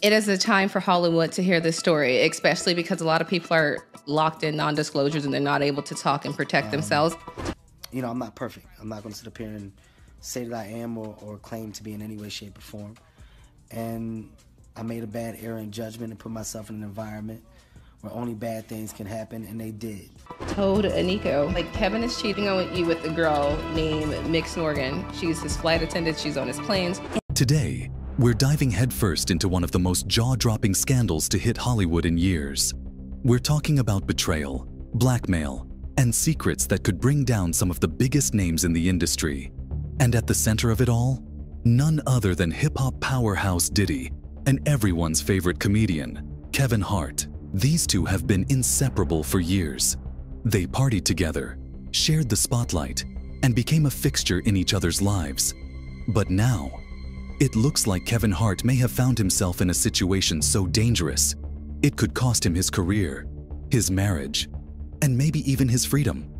It is a time for Hollywood to hear this story, especially because a lot of people are locked in non-disclosures and they're not able to talk and protect themselves. You know, I'm not perfect. I'm not going to sit up here and say that I am or claim to be in any way, shape, or form. And I made a bad error in judgment and put myself in an environment where only bad things can happen, and they did. Told Eniko, like, Kevin is cheating on you with a girl named Mix Morgan. She's his flight attendant, she's on his planes. Today, we're diving headfirst into one of the most jaw-dropping scandals to hit Hollywood in years. We're talking about betrayal, blackmail, and secrets that could bring down some of the biggest names in the industry. And at the center of it all, none other than hip-hop powerhouse Diddy and everyone's favorite comedian, Kevin Hart. These two have been inseparable for years. They partied together, shared the spotlight, and became a fixture in each other's lives. But now, it looks like Kevin Hart may have found himself in a situation so dangerous, it could cost him his career, his marriage, and maybe even his freedom.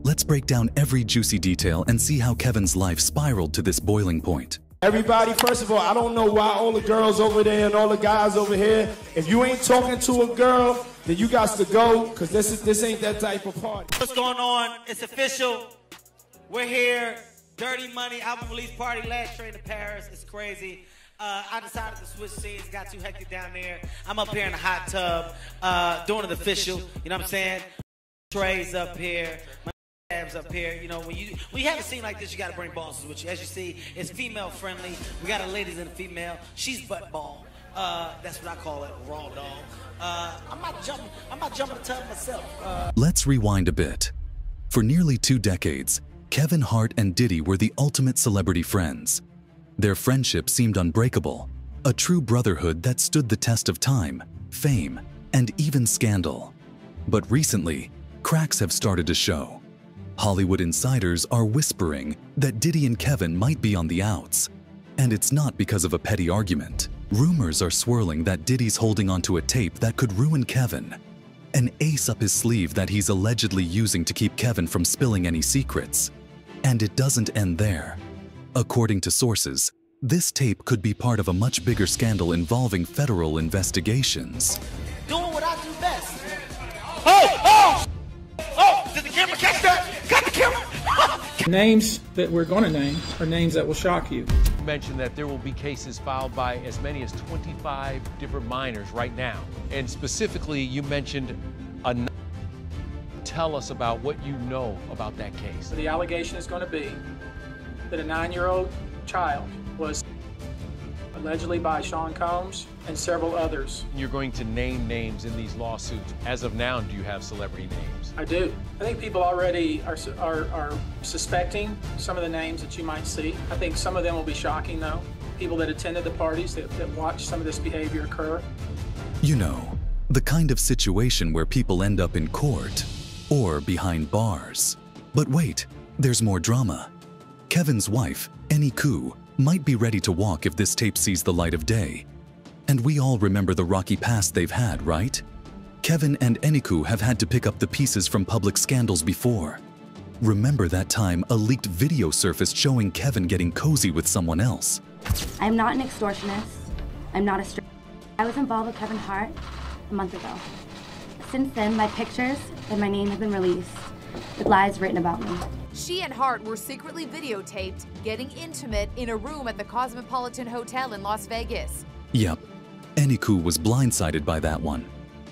Let's break down every juicy detail and see how Kevin's life spiraled to this boiling point. Everybody, first of all, I don't know why all the girls over there and all the guys over here, if you ain't talking to a girl, then you got to go, because this ain't that type of party. What's going on? It's official. We're here. Dirty Money album release party, last train to Paris. It's crazy. I decided to switch scenes, got too hectic down there. I'm up here in the hot tub, doing it official, you know what I'm saying? Trey's up here. Up here, you know, when you have a scene like this, you got to bring bosses with you. As you see, it's female friendly. We got a ladies and a female. She's butt ball. That's what I call it, raw dog. I'm not jumping the tub myself. Let's rewind a bit. For nearly 2 decades, Kevin Hart and Diddy were the ultimate celebrity friends. Their friendship seemed unbreakable, a true brotherhood that stood the test of time, fame, and even scandal. But recently, cracks have started to show. Hollywood insiders are whispering that Diddy and Kevin might be on the outs. And it's not because of a petty argument. Rumors are swirling that Diddy's holding onto a tape that could ruin Kevin. An ace up his sleeve that he's allegedly using to keep Kevin from spilling any secrets. And it doesn't end there. According to sources, this tape could be part of a much bigger scandal involving federal investigations. Doing what I do best. Oh! Did the camera catch that? Got the camera! Names that we're going to name are names that will shock you. You mentioned that there will be cases filed by as many as 25 different minors right now. And specifically, you mentioned tell us about what you know about that case. The allegation is going to be that a 9-year-old child was allegedly by Sean Combs and several others. You're going to name names in these lawsuits. As of now, do you have celebrity names? I do. I think people already are suspecting some of the names that you might see. I think some of them will be shocking, though. People that attended the parties, that watched some of this behavior occur. You know, the kind of situation where people end up in court or behind bars. But wait, there's more drama. Kevin's wife, Eniko, might be ready to walk if this tape sees the light of day. And we all remember the rocky past they've had, right? Kevin and Eniko have had to pick up the pieces from public scandals before. Remember that time a leaked video surfaced showing Kevin getting cozy with someone else? I'm not an extortionist. I'm not a stripper. I was involved with Kevin Hart a month ago. Since then, my pictures and my name have been released with lies written about me. She and Hart were secretly videotaped getting intimate in a room at the Cosmopolitan Hotel in Las Vegas. Yep, Eniko was blindsided by that one.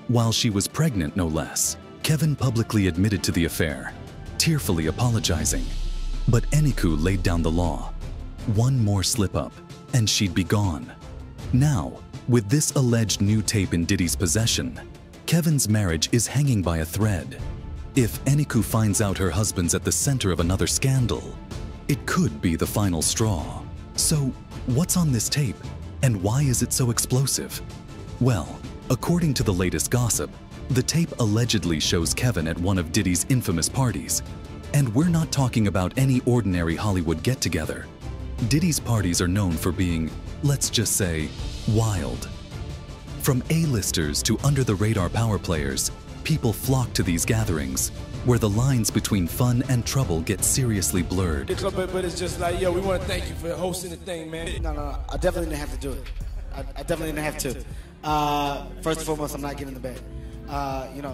While she was pregnant, no less, Kevin publicly admitted to the affair, tearfully apologizing. But Eniko laid down the law. One more slip-up, and she'd be gone. Now, with this alleged new tape in Diddy's possession, Kevin's marriage is hanging by a thread. If Eniko finds out her husband's at the center of another scandal, it could be the final straw. So, what's on this tape, and why is it so explosive? Well, according to the latest gossip, the tape allegedly shows Kevin at one of Diddy's infamous parties. And we're not talking about any ordinary Hollywood get-together. Diddy's parties are known for being, let's just say, wild. From A-listers to under-the-radar power players, people flock to these gatherings, where the lines between fun and trouble get seriously blurred. But it's just like, yo, we want to thank you for hosting the thing, man. No, I definitely didn't have to do it. I definitely didn't have to. First and foremost, I'm not getting in the bed.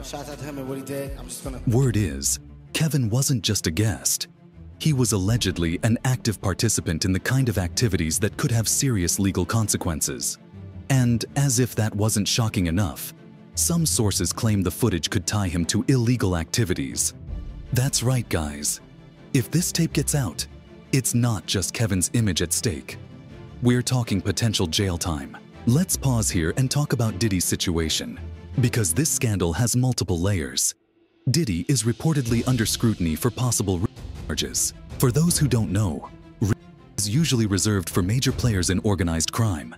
Shout out to him and what he did. I'm just gonna. Word is, Kevin wasn't just a guest. He was allegedly an active participant in the kind of activities that could have serious legal consequences. And as if that wasn't shocking enough, some sources claim the footage could tie him to illegal activities. That's right, guys. If this tape gets out, it's not just Kevin's image at stake. We're talking potential jail time. Let's pause here and talk about Diddy's situation, because this scandal has multiple layers. Diddy is reportedly under scrutiny for possible charges. For those who don't know, is usually reserved for major players in organized crime.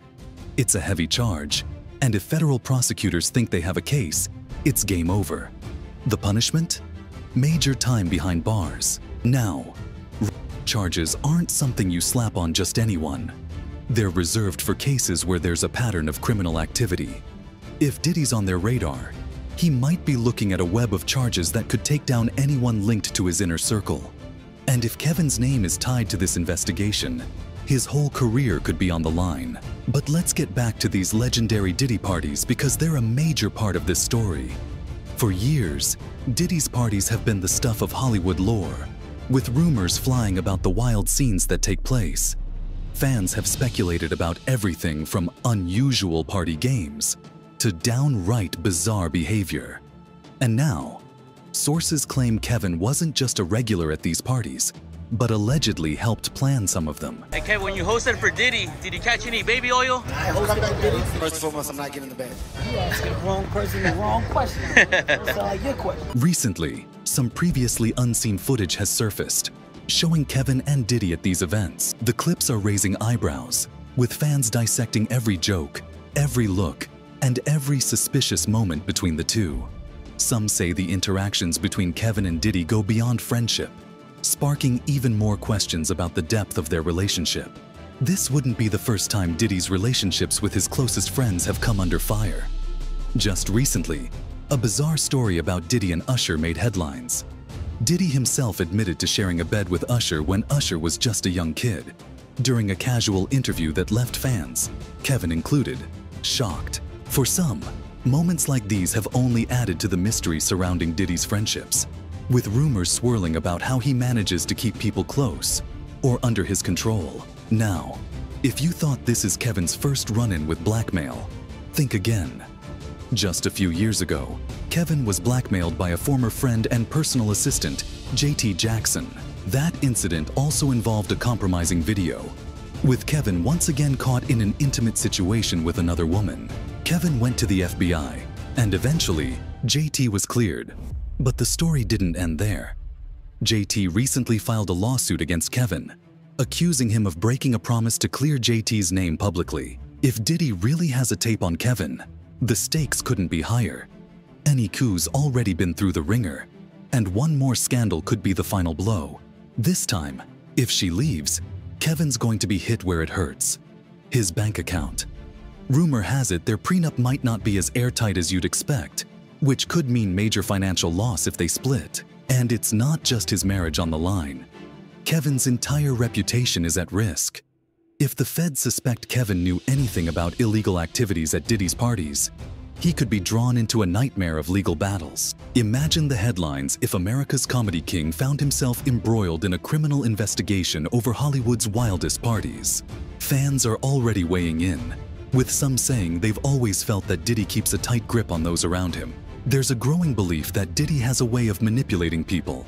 It's a heavy charge, and if federal prosecutors think they have a case, it's game over. The punishment? Major time behind bars. Now, charges aren't something you slap on just anyone. They're reserved for cases where there's a pattern of criminal activity. If Diddy's on their radar, he might be looking at a web of charges that could take down anyone linked to his inner circle. And if Kevin's name is tied to this investigation, his whole career could be on the line. But let's get back to these legendary Diddy parties because they're a major part of this story. For years, Diddy's parties have been the stuff of Hollywood lore, with rumors flying about the wild scenes that take place. Fans have speculated about everything from unusual party games to downright bizarre behavior. And now, sources claim Kevin wasn't just a regular at these parties, but allegedly helped plan some of them. Hey Kevin, when you hosted for Diddy, did you catch any baby oil? I hosted Diddy. First and foremost, I'm not getting in the bed. You asking the wrong person the wrong question. That sound like your question. Recently, some previously unseen footage has surfaced, showing Kevin and Diddy at these events. The clips are raising eyebrows, with fans dissecting every joke, every look, and every suspicious moment between the two. Some say the interactions between Kevin and Diddy go beyond friendship, sparking even more questions about the depth of their relationship. This wouldn't be the first time Diddy's relationships with his closest friends have come under fire. Just recently, a bizarre story about Diddy and Usher made headlines. Diddy himself admitted to sharing a bed with Usher when Usher was just a young kid, during a casual interview that left fans, Kevin included, shocked. For some, moments like these have only added to the mystery surrounding Diddy's friendships, with rumors swirling about how he manages to keep people close or under his control. Now, if you thought this is Kevin's first run-in with blackmail, think again. Just a few years ago, Kevin was blackmailed by a former friend and personal assistant, JT Jackson. That incident also involved a compromising video, with Kevin once again caught in an intimate situation with another woman. Kevin went to the FBI, and eventually, JT was cleared. But the story didn't end there. JT recently filed a lawsuit against Kevin, accusing him of breaking a promise to clear JT's name publicly. If Diddy really has a tape on Kevin, the stakes couldn't be higher. Eniko's already been through the ringer, and one more scandal could be the final blow. This time, if she leaves, Kevin's going to be hit where it hurts: his bank account. Rumor has it their prenup might not be as airtight as you'd expect, which could mean major financial loss if they split. And it's not just his marriage on the line. Kevin's entire reputation is at risk. If the feds suspect Kevin knew anything about illegal activities at Diddy's parties, he could be drawn into a nightmare of legal battles. Imagine the headlines if America's comedy king found himself embroiled in a criminal investigation over Hollywood's wildest parties. Fans are already weighing in, with some saying they've always felt that Diddy keeps a tight grip on those around him. There's a growing belief that Diddy has a way of manipulating people,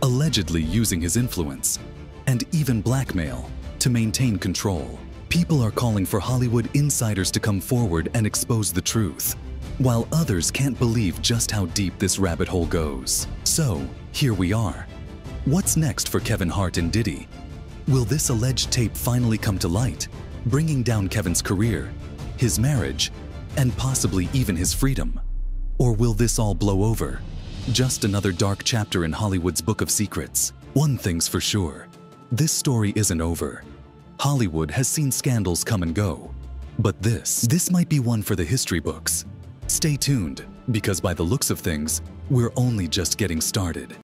allegedly using his influence, and even blackmail, to maintain control. People are calling for Hollywood insiders to come forward and expose the truth, while others can't believe just how deep this rabbit hole goes. So, here we are. What's next for Kevin Hart and Diddy? Will this alleged tape finally come to light, bringing down Kevin's career, his marriage, and possibly even his freedom? Or will this all blow over? Just another dark chapter in Hollywood's book of secrets. One thing's for sure, this story isn't over. Hollywood has seen scandals come and go, but this might be one for the history books. Stay tuned, because by the looks of things, we're only just getting started.